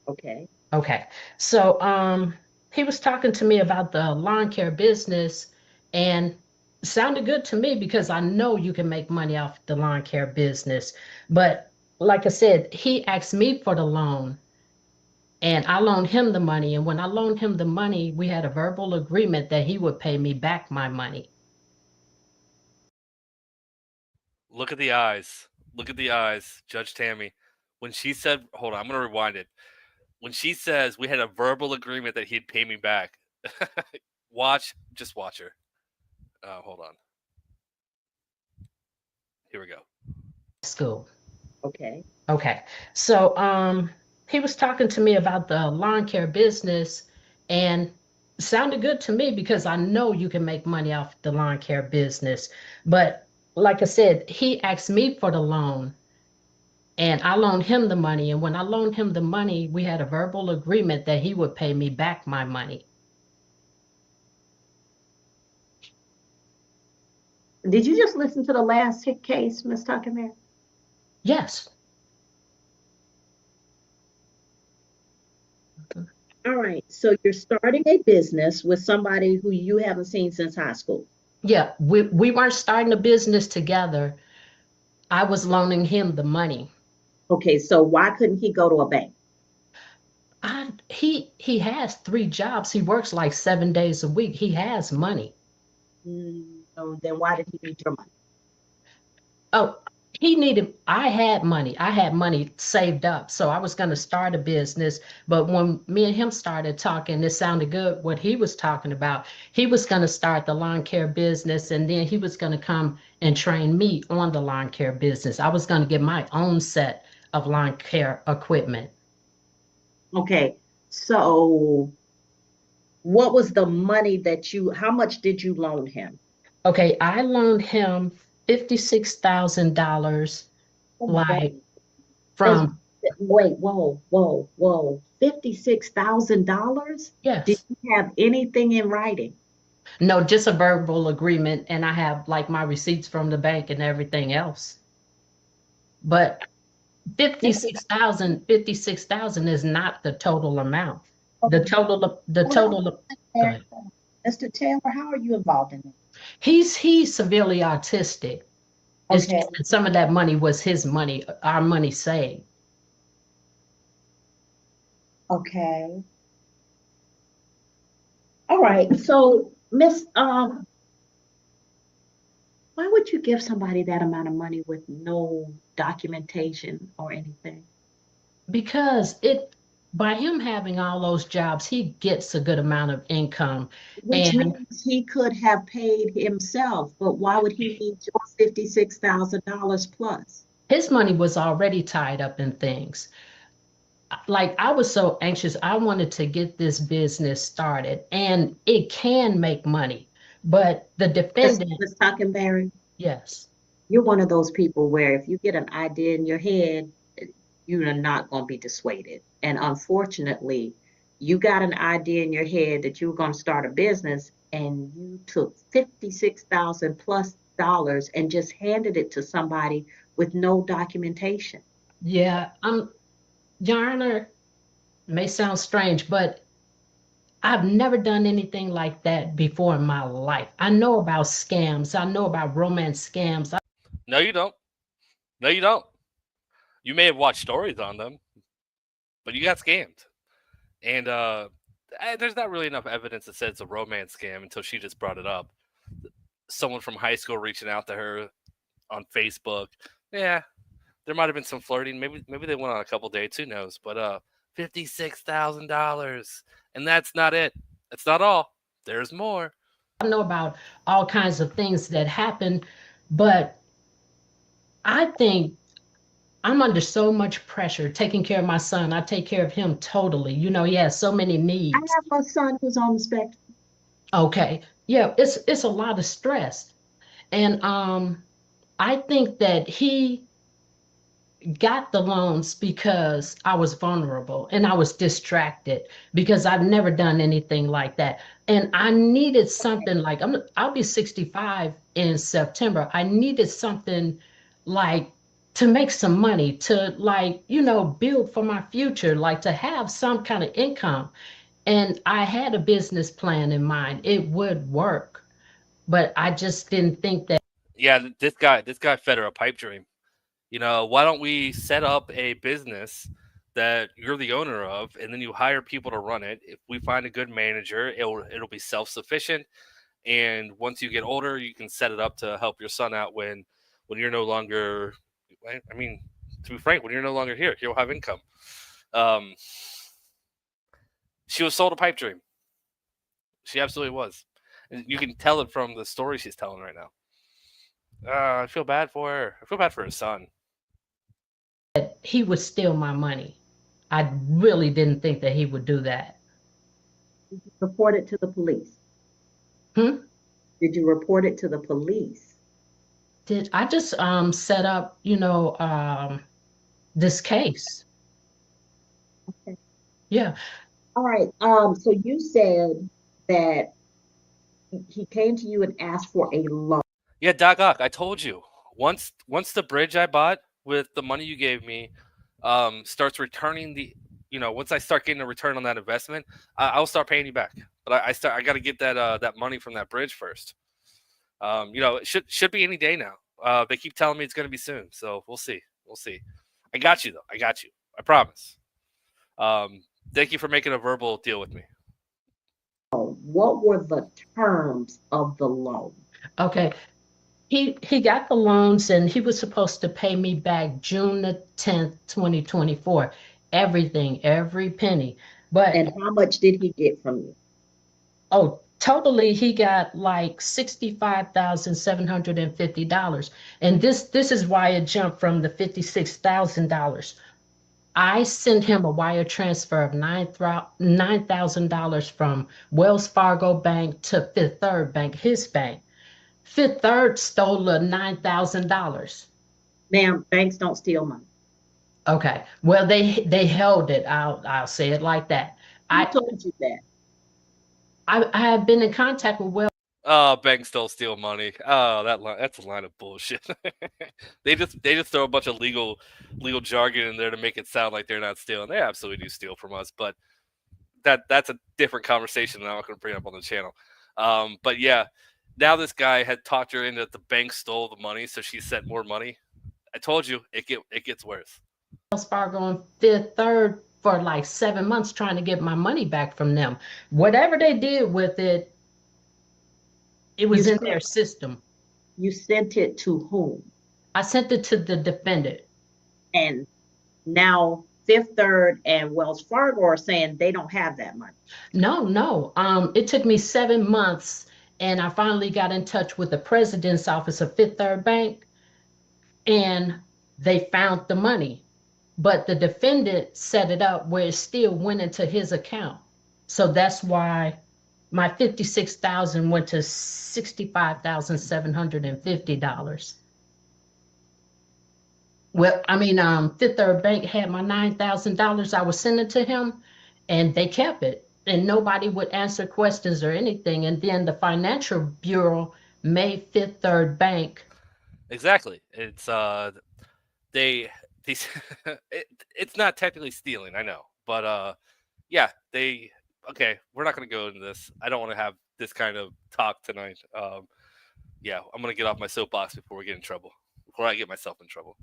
Okay. Okay. So he was talking to me about the lawn care business, and it sounded good to me because I know you can make money off the lawn care business. But like I said, he asked me for the loan, and I loaned him the money. And when I loaned him the money, we had a verbal agreement that he would pay me back my money. Look at the eyes. Look at the eyes, Judge Tammy. When she said, hold on, I'm going to rewind it. When she says we had a verbal agreement that he'd pay me back, just watch her. Hold on. Here we go. School. Okay. Okay. So he was talking to me about the lawn care business, and it sounded good to me because I know you can make money off the lawn care business. But like I said, he asked me for the loan, and I loaned him the money. And when I loaned him the money, we had a verbal agreement that he would pay me back my money. Did you just listen to the last case, Ms. Tuckenberry? Yes. All right. So you're starting a business with somebody who you haven't seen since high school. Yeah, we weren't starting a business together. I was loaning him the money. Okay, so why couldn't he go to a bank? He has 3 jobs. He works like 7 days a week. He has money. So then why did he need your money? Oh, I had money saved up. So I was going to start a business. But when me and him started talking, it sounded good what he was talking about. He was going to start the lawn care business, and then he was going to come and train me on the lawn care business. I was going to get my own set of lawn care equipment. Okay, so what was the money how much did you loan him? Okay, I loaned him $56,000, Oh my God. like That's, from, wait, whoa. $56,000? Did yes. you have anything in writing? No, just a verbal agreement, and I have like my receipts from the bank and everything else. But 56,000 is not the total amount. The Okay. total, Hold on. go ahead. Mr. Taylor, how are you involved in this? He's severely autistic. It's Okay. just that some of that money was his money, our money saved. Okay. All right. So, why would you give somebody that amount of money with no documentation or anything? Because by him having all those jobs, he gets a good amount of income. Which And means he could have paid himself, but why would he need your $56,000 plus? his money was already tied up in things. Like I was so anxious. I wanted to get this business started, and it can make money. But the defendant, Ms. Barry, yes. you're one of those people where if you get an idea in your head, you are not going to be dissuaded. And unfortunately, you got an idea in your head that you were going to start a business and you took 56,000 plus dollars and just handed it to somebody with no documentation. Yeah, Your Honor, may sound strange, but I've never done anything like that before in my life. I know about scams. I know about romance scams. No, you don't. No, you don't. You may have watched stories on them, but you got scammed. And there's not really enough evidence that says it's a romance scam until she just brought it up. Someone from high school reaching out to her on Facebook. Yeah, there might have been some flirting. Maybe they went on a couple dates. Who knows? But $56,000, and that's not it. That's not all. There's more. I know about all kinds of things that happen, but I think I'm under so much pressure taking care of my son. I take care of him totally. You know, he has so many I needs. have a son who's on the spectrum. Okay. Yeah, it's a lot of stress. And I think that he got the loans because I was vulnerable and I was distracted because I've never done anything like that. And I needed something like I'll be 65 in September. I needed something like to make some money, to like, build for my future, like to have some kind of income. And I had a business plan in mind. It would work, but I just didn't think that. Yeah, this guy fed her a pipe dream. Why don't we set up a business that you're the owner of, and then you hire people to run it? If we find a good manager, it'll be self-sufficient, and once you get older, you can set it up to help your son out when you're no longer. I mean, to be frank, when you're no longer here, you'll have income. She was sold a pipe dream. She absolutely was, and you can tell it from the story she's telling right now. I feel bad for her. I feel bad for her son. He would steal my money. I really didn't think that he would do that. Did you report it to the police? Did you report it to the police? Did I just set up, this case? Okay. Yeah. All right. So you said that he came to you and asked for a loan. Yeah, Doc Ock, I told you. Once the bridge I bought with the money you gave me starts returning once I start getting a return on that investment, I'll start paying you back. But I got to get that money from that bridge first. It should be any day now. They keep telling me it's going to be soon, so we'll see. I got you though. I got you. I promise. Thank you for making a verbal deal with me. What were the terms of the loan? Okay. he got the loans and he was supposed to pay me back June the 10th, 2024. Everything, every penny. But And how much did he get from you? oh, totally he got like $65,750. And this is why it jumped from the $56,000. I sent him a wire transfer of $9,000 from Wells Fargo Bank to Fifth Third Bank, his bank. Fifth Third stole the $9,000. Ma'am, banks don't steal money. Okay, well they held it. I'll say it like that. Who told you that? I have been in contact with Wells. Oh, banks don't steal money. Oh, that's a line of bullshit. they just throw a bunch of legal jargon in there to make it sound like they're not stealing. They absolutely do steal from us, but that's a different conversation that I'm not going to bring up on the channel. But yeah, now this guy had talked her into that the bank stole the money, so she sent more money. I told you it gets worse. Wells Fargo and Fifth Third for like 7 months trying to get my money back from them. Whatever they did with it, it was in their system. You sent it to whom? I sent it to the defendant. And now Fifth Third and Wells Fargo are saying they don't have that money. No. It took me 7 months, and I finally got in touch with the president's office of Fifth Third Bank, and they found the money. But the defendant set it up where it still went into his account. So that's why my $56,000 went to $65,750. Well, I mean, Fifth Third Bank had my $9,000 I was sending to him, and they kept it. And nobody would answer questions or anything. And then the Financial Bureau made Fifth Third Bank. Exactly. It's it's not technically stealing, I know, but yeah, okay, we're not going to go into this. I don't want to have this kind of talk tonight. Yeah, I'm going to get off my soapbox before I get in trouble, before I get myself in trouble.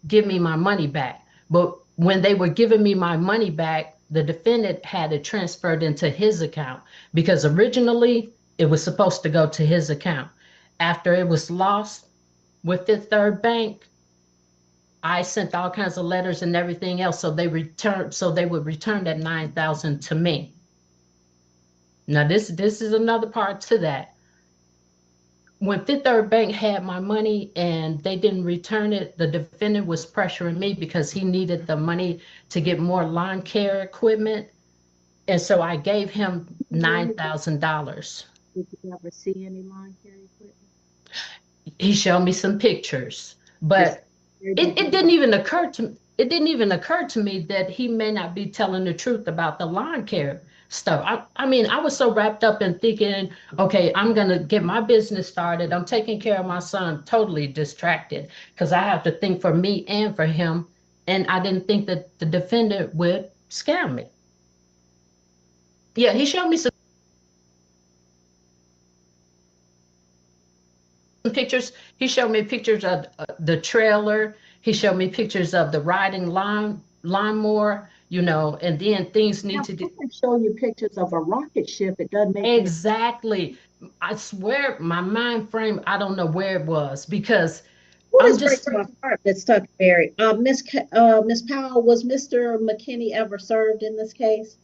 Give me my money back. But when they were giving me my money back, the defendant had it transferred into his account because originally it was supposed to go to his account. After it was lost with Fifth Third Bank, I sent all kinds of letters and everything else, so they would return that $9,000 to me. Now this is another part to that. When Fifth Third Bank had my money and they didn't return it, the defendant was pressuring me because he needed the money to get more lawn care equipment, and so I gave him $9,000. Did you ever see any lawn care equipment? He showed me some pictures, but it didn't even occur to me that he may not be telling the truth about the lawn care stuff. I mean, I was so wrapped up in thinking, okay, I'm gonna get my business started. I'm taking care of my son, totally distracted because I have to think for me and for him. And I didn't think that the defendant would scam me. Yeah, he showed me some pictures. He showed me pictures of the trailer. He showed me pictures of the riding lawnmower, and then things need to do. I can show you pictures of a rocket ship. It doesn't make exactly. I swear, my mind frame, I don't know where it was because what is breaking my heart, Miss Tuckerberry? Miss Powell, was Mr. McKinney ever served in this case?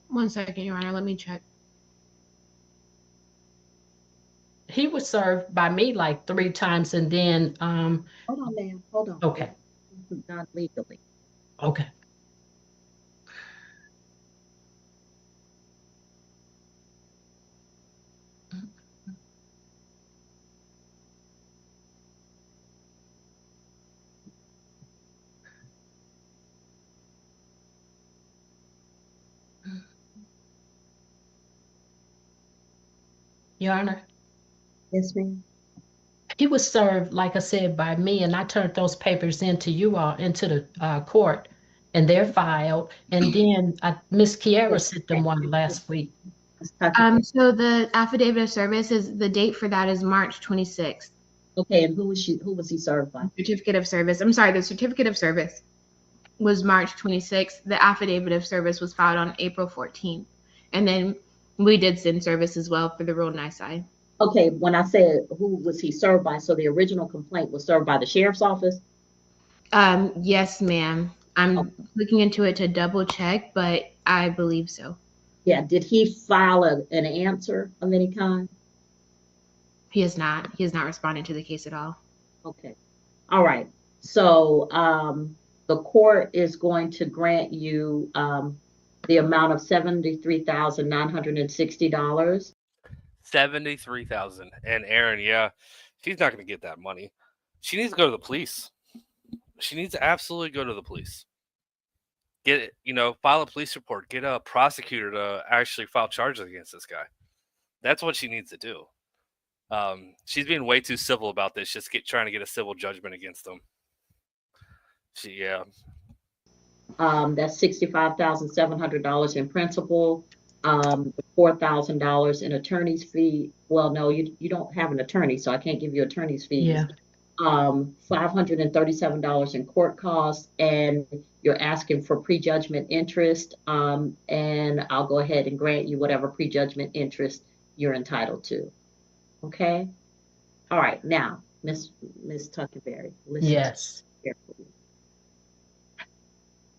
1 second, Your Honor. Let me check. He was served by me like 3 times, and then hold on, ma'am. Hold on. Okay. Not legally. Okay. Your Honor. Yes, ma'am. He was served, like I said, by me, and I turned those papers into you all, into the court, and they're filed. And then Miss Kiera sent them one last week. So the affidavit of service the date for that is March 26th. Okay, and who was he served by? Certificate of service. I'm sorry, the certificate of service was March 26th. The affidavit of service was filed on April 14th. And then we did send service as well for the Rule 9 side. Okay, when I said who was he served by, so the original complaint was served by the sheriff's office? Yes, ma'am. Oh, I'm looking into it to double check, but I believe so. yeah, did he file an answer of any kind? He is not. He has not responded to the case at all. Okay, all right. So, the court is going to grant you, the amount of $73,960. 73,000. And Aaron, yeah, she's not going to get that money. She needs to go to the police. She needs to absolutely go to the police. Get it, file a police report. Get a prosecutor to actually file charges against this guy. That's what she needs to do. She's being way too civil about this. Just trying to get a civil judgment against them. Yeah. That's $65,700 in principal, $4,000 in attorney's fee. Well, no, you don't have an attorney, so I can't give you attorney's fees. Yeah. $537 in court costs, and you're asking for prejudgment interest. And I'll go ahead and grant you whatever prejudgment interest you're entitled to. Okay? All right, now, Miss Tuckerberry, listen Yes. carefully.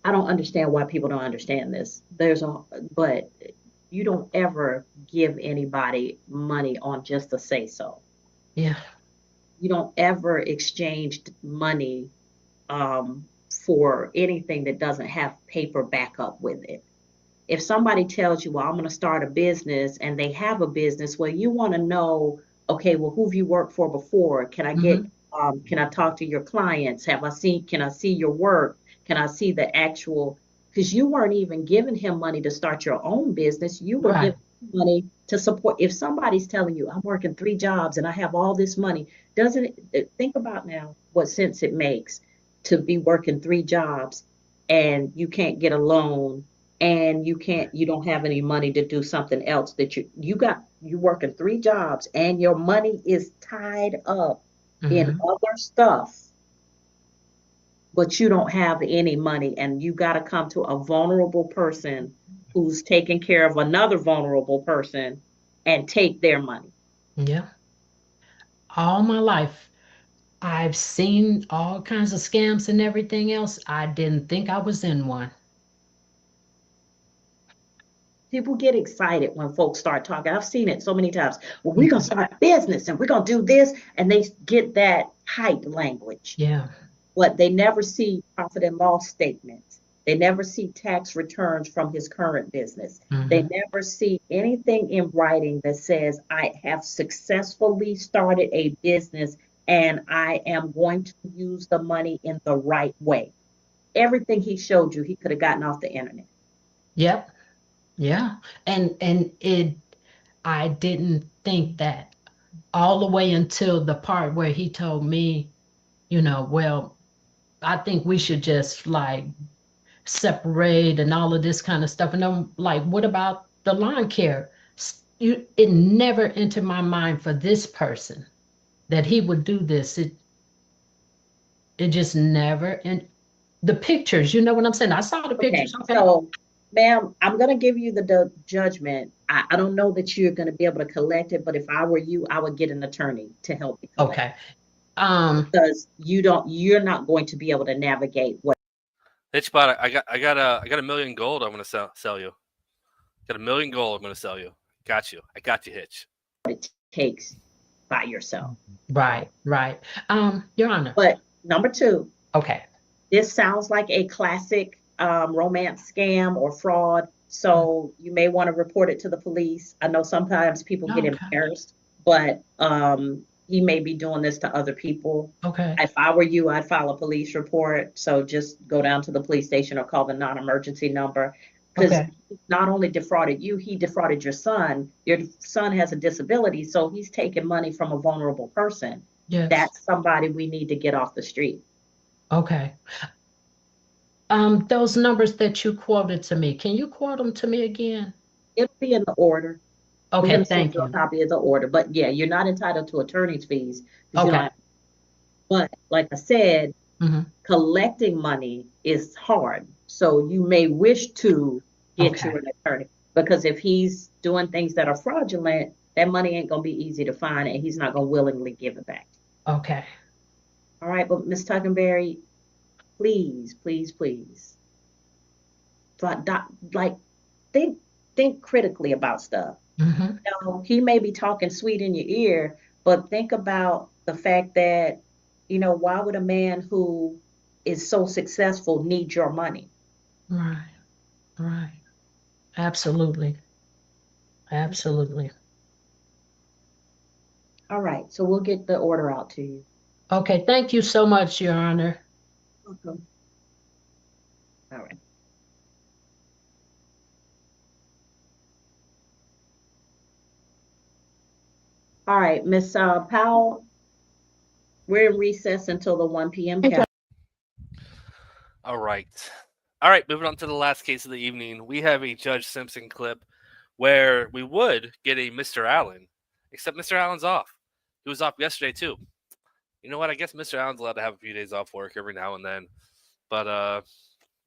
I don't understand why people don't understand this. But you don't ever give anybody money on just a say so. Yeah. You don't ever exchange money for anything that doesn't have paper backup with it. If somebody tells you, well, I'm going to start a business, and they have a business, well, you want to know, okay, well, who've you worked for before? Can I get, can I talk to your clients? Can I see your work? Can I see the actual, because you weren't even giving him money to start your own business. You were Right. giving him money to support. If somebody's telling you, I'm working 3 jobs and I have all this money, doesn't it, think about now what sense it makes to be working 3 jobs and you can't get a loan, and you don't have any money to do something else that you working 3 jobs and your money is tied up in other stuff, but you don't have any money, and you got to come to a vulnerable person who's taking care of another vulnerable person and take their money. Yeah. All my life, I've seen all kinds of scams and everything else. I didn't think I was in one. People get excited when folks start talking. I've seen it so many times. Well, we're going to start a business and we're going to do this. And they get that hype language. Yeah. But they never see profit and loss statements. They never see tax returns from his current business. They never see anything in writing that says, I have successfully started a business and I am going to use the money in the right way. Everything he showed you, he could have gotten off the internet. Yep. Yeah. And I didn't think that all the way until the part where he told me, well, I think we should just like separate and all of this kind of stuff. And I'm like, what about the lawn care? It never entered my mind for this person that he would do this. It just never. And the pictures, you know what I'm saying? I saw the pictures. Okay. So, ma'am, I'm going to give you the judgment. I don't know that you're going to be able to collect it, but if I were you, I would get an attorney to help you collect Okay. because you're not going to be able to navigate what Hitchbot, I got $1 million gold. I'm gonna sell you. Got $1 million gold. I'm gonna sell you. Got you. I got you, Hitch. it takes by yourself. Right. Your Honor. But number 2. Okay. This sounds like a classic romance scam or fraud. So you may want to report it to the police. I know sometimes people get embarrassed, but he may be doing this to other people. Okay. If I were you, I'd file a police report. So just go down to the police station or call the non-emergency number. Because he not only defrauded you, he defrauded your son. Your son has a disability, so he's taking money from a vulnerable person. Yes. That's somebody we need to get off the street. Okay. Those numbers that you quoted to me, can you quote them to me again? It'll be in the order. Okay, thank you. A copy of the order, but yeah, you're not entitled to attorney's fees. Okay. But like I said, collecting money is hard. So you may wish to get you an attorney, because if he's doing things that are fraudulent, that money ain't gonna be easy to find, and he's not gonna willingly give it back. Okay. All right, but Ms. Tuckenberry, please, please, please, like think critically about stuff. Mm-hmm. You know, he may be talking sweet in your ear, but think about the fact that, you know, why would a man who is so successful need your money? Right. Right. Absolutely. Absolutely. All right, so we'll get the order out to you. Okay. Thank you so much, Your Honor. Welcome. All right. All right, Miss Powell, we're in recess until the 1 p.m. Okay. All right. All right, moving on to the last case of the evening. We have a Judge Simpson clip where we would get a Mr. Allen, except Mr. Allen's off. He was off yesterday, too. You know what? I guess Mr. Allen's allowed to have a few days off work every now and then. But,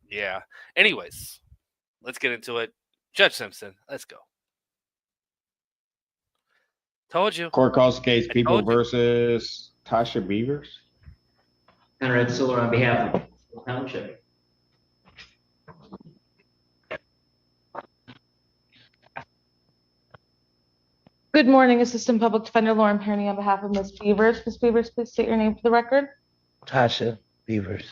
yeah. Anyways, let's get into it. Judge Simpson, let's go. Told you. Court calls the case People told you. versus Tasha Beavers. Conrad Siller on behalf of the township. Good morning, Assistant Public Defender Lauren Perny on behalf of Ms. Beavers. Ms. Beavers, please state your name for the record. Tasha Beavers.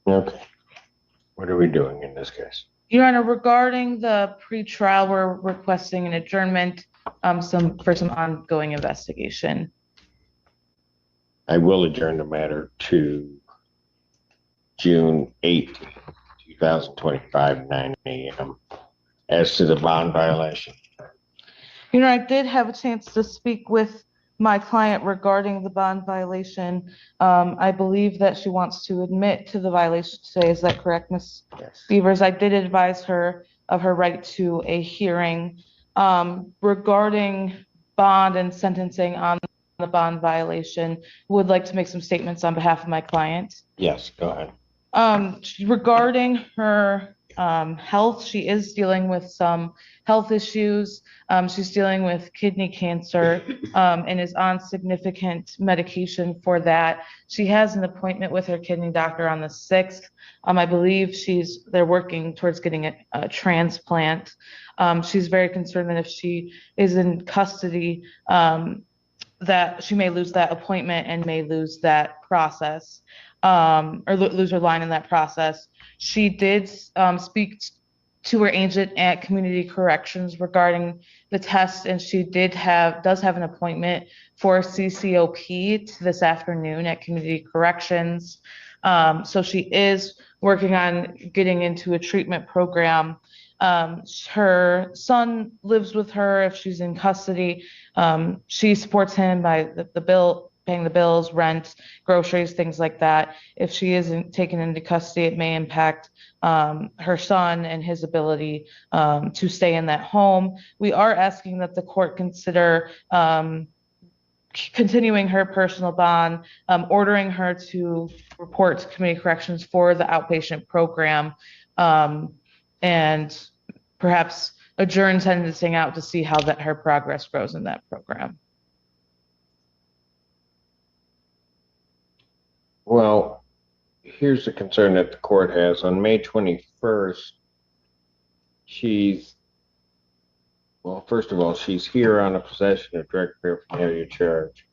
Okay. What are we doing in this case? Your Honor, regarding the pretrial, we're requesting an adjournment for some ongoing investigation. I will adjourn the matter to June 8th, 2025, 9 a.m. As to the bond violation. Your Honor, I did have a chance to speak with my client regarding the bond violation. I believe that she wants to admit to the violation today. Is that correct, Ms. Yes. Beavers? I did advise her of her right to a hearing. Regarding bond and sentencing on the bond violation, would like to make some statements on behalf of my client. Yes, go ahead. Regarding her health, she is dealing with some health issues. She's dealing with kidney cancer and is on significant medication for that. She has an appointment with her kidney doctor on the 6th. I believe they're working towards getting a transplant. She's very concerned that if she is in custody, that she may lose that appointment and may lose that process, or lose her line in that process. She did speak to her agent at Community Corrections regarding the test, and she does have an appointment for CCOP this afternoon at Community Corrections. So she is working on getting into a treatment program. Her son lives with her if she's in custody. She supports him by paying the bills, rent, groceries, things like that. If she isn't taken into custody, it may impact her son and his ability to stay in that home. We are asking that the court consider continuing her personal bond, ordering her to report to Community Corrections for the outpatient program, and perhaps adjourn sentencing out to see how her progress grows in that program. Well, here's the concern that the court has. On May 21st, first of all, she's here on a possession of direct paraphernalia charge.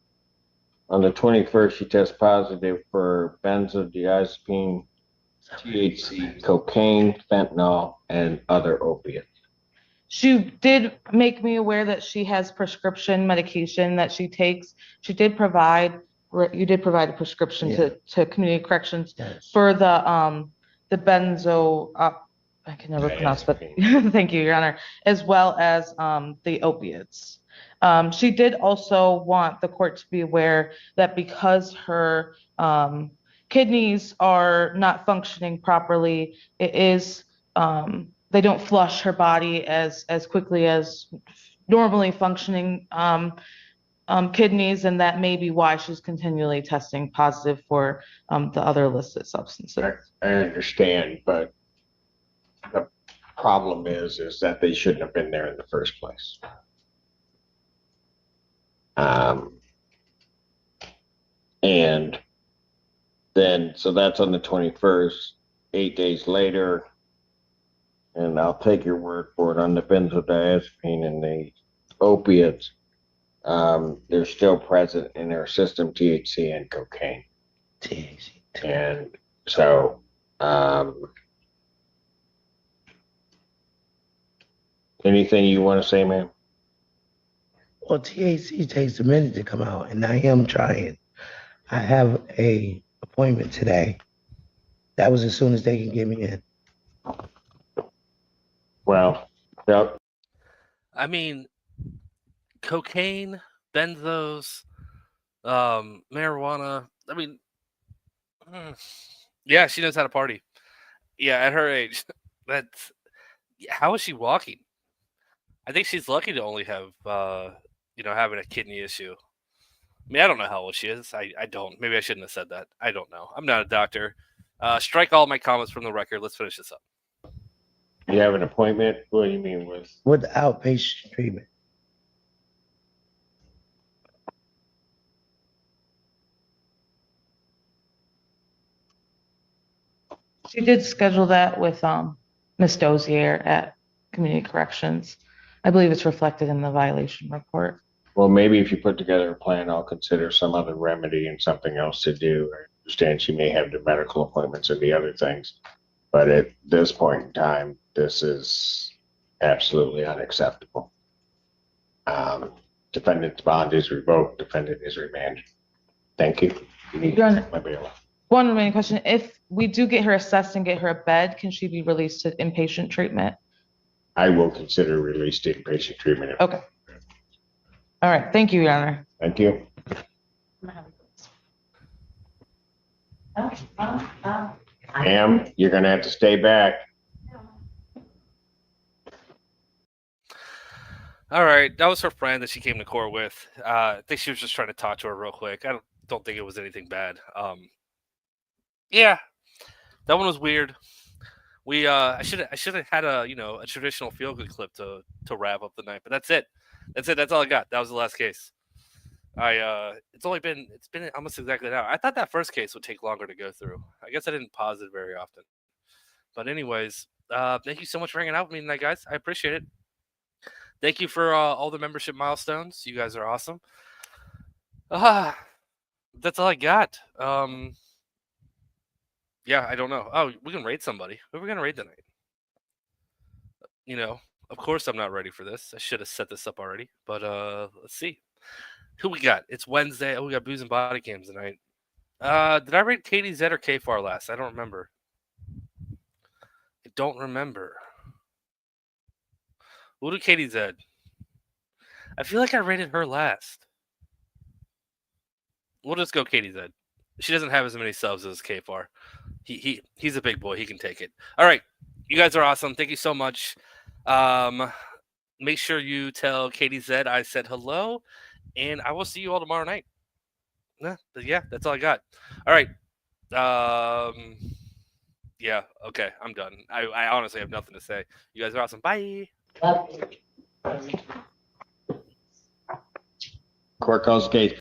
On the 21st, she tests positive for benzodiazepine, THC, cocaine, fentanyl, and other opiates. She did make me aware that she has prescription medication that she takes. You did provide a prescription to Community Corrections for the benzo. I can never pronounce, but thank you, Your Honor, as well as the opiates. She did also want the court to be aware that because her kidneys are not functioning properly, it is they don't flush her body as quickly as normally functioning kidneys, and that may be why she's continually testing positive for the other illicit substances. I understand, but problem is that they shouldn't have been there in the first place. And then, so that's on the 21st. 8 days later, and I'll take your word for it, on the benzodiazepine and the opiates, they're still present in their system, THC and cocaine. THC. And so, anything you want to say, ma'am? Well, THC takes a minute to come out, and I am trying. I have a appointment today. That was as soon as they can get me in. Well, yep. I mean, cocaine, benzos, marijuana. I mean, yeah, she knows how to party. Yeah, at her age, that's how is she walking? I think she's lucky to only have, having a kidney issue. I mean, I don't know how old she is. I don't. Maybe I shouldn't have said that. I don't know. I'm not a doctor. Strike all my comments from the record. Let's finish this up. You have an appointment? What do you mean with? With outpatient treatment. She did schedule that with Ms. Dozier at Community Corrections. I believe it's reflected in the violation report. Well, maybe if you put together a plan, I'll consider some other remedy and something else to do. I understand she may have the medical appointments and the other things, but at this point in time, this is absolutely unacceptable. Defendant's bond is revoked. Defendant is remanded. Thank you. Your Honor, My bailiff. one remaining question. If we do get her assessed and get her a bed, can she be released to inpatient treatment? I will consider release to inpatient treatment. Okay. All right. Thank you, Your Honor. Thank you. Ma'am, you're going to have to stay back. All right, that was her friend that she came to court with. I think she was just trying to talk to her real quick. I don't think it was anything bad. Yeah, that one was weird. I should have had a traditional feel good clip to wrap up the night, but that's it. That's all I got. That was the last case. It's been almost exactly an hour. I thought that first case would take longer to go through. I guess I didn't pause it very often. But anyways, thank you so much for hanging out with me tonight, guys. I appreciate it. Thank you for all the membership milestones. You guys are awesome. That's all I got. Yeah, I don't know. Oh, we can raid somebody. Who are we gonna raid tonight? Of course I'm not ready for this. I should have set this up already. But let's see. Who we got? It's Wednesday. Oh, we got booze and body cams tonight. Did I raid Katie Z or KFAR last? I don't remember. Who did Katie Z? I feel like I rated her last. We'll just go Katie Z. She doesn't have as many subs as KFAR. He's a big boy. He can take it. All right. You guys are awesome. Thank you so much. Make sure you tell Katie Z I said hello, and I will see you all tomorrow night. Yeah, that's all I got. All right. Yeah, okay, I'm done. I honestly have nothing to say. You guys are awesome. Bye. Court calls the case.